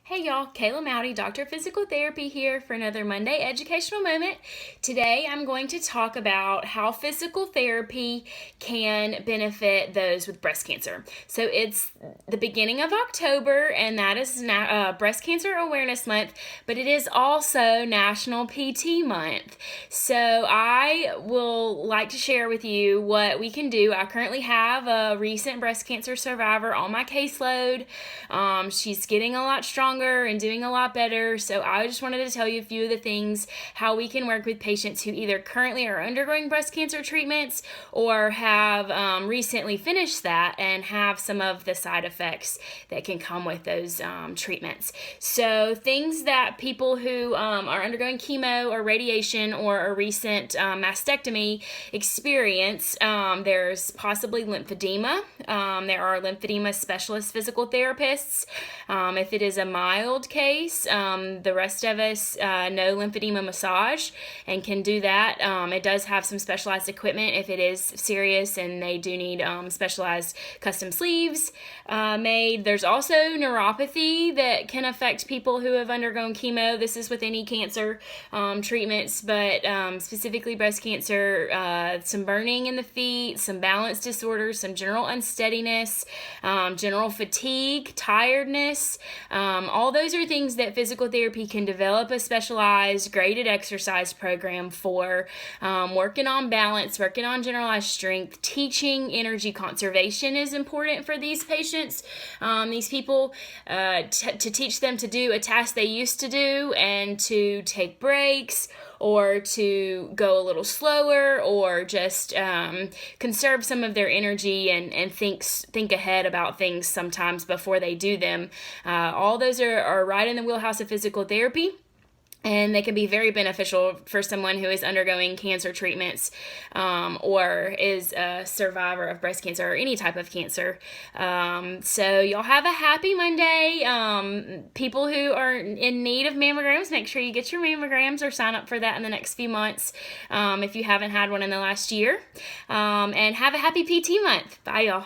Hey y'all, Kayla Mowdy, Doctor of Physical Therapy here for another Monday educational moment. Today I'm going to talk about how physical therapy can benefit those with breast cancer. So it's the beginning of October and that is Breast Cancer Awareness Month, but it is also National PT Month. So I will like to share with you what we can do. I currently have a recent breast cancer survivor on my caseload. She's getting a lot stronger and doing a lot better. So I just wanted to tell you a few of the things, how we can work with patients who either currently are undergoing breast cancer treatments or have recently finished that and have some of the side effects that can come with those treatments. So things that people who are undergoing chemo or radiation or a recent mastectomy experience, there's possibly lymphedema. There are lymphedema specialist physical therapists. If it is a mild case, the rest of us know lymphedema massage and can do that. It does have some specialized equipment if it is serious and they do need specialized custom sleeves made. There's also neuropathy that can affect people who have undergone chemo. This is with any cancer treatments, but specifically breast cancer, some burning in the feet, some balance disorders, some general unsteadiness, general fatigue, tiredness. All those are things that physical therapy can develop a specialized graded exercise program for, working on balance, working on generalized strength. Teaching energy conservation is important for these patients. These people, to teach them to do a task they used to do and to take breaks or to go a little slower or just conserve some of their energy and think ahead about things sometimes before they do them. All those are right in the wheelhouse of physical therapy. And they can be very beneficial for someone who is undergoing cancer treatments or is a survivor of breast cancer or any type of cancer. So y'all have a happy Monday. People who are in need of mammograms, make sure you get your mammograms or sign up for that in the next few months if you haven't had one in the last year. And have a happy PT month. Bye, y'all.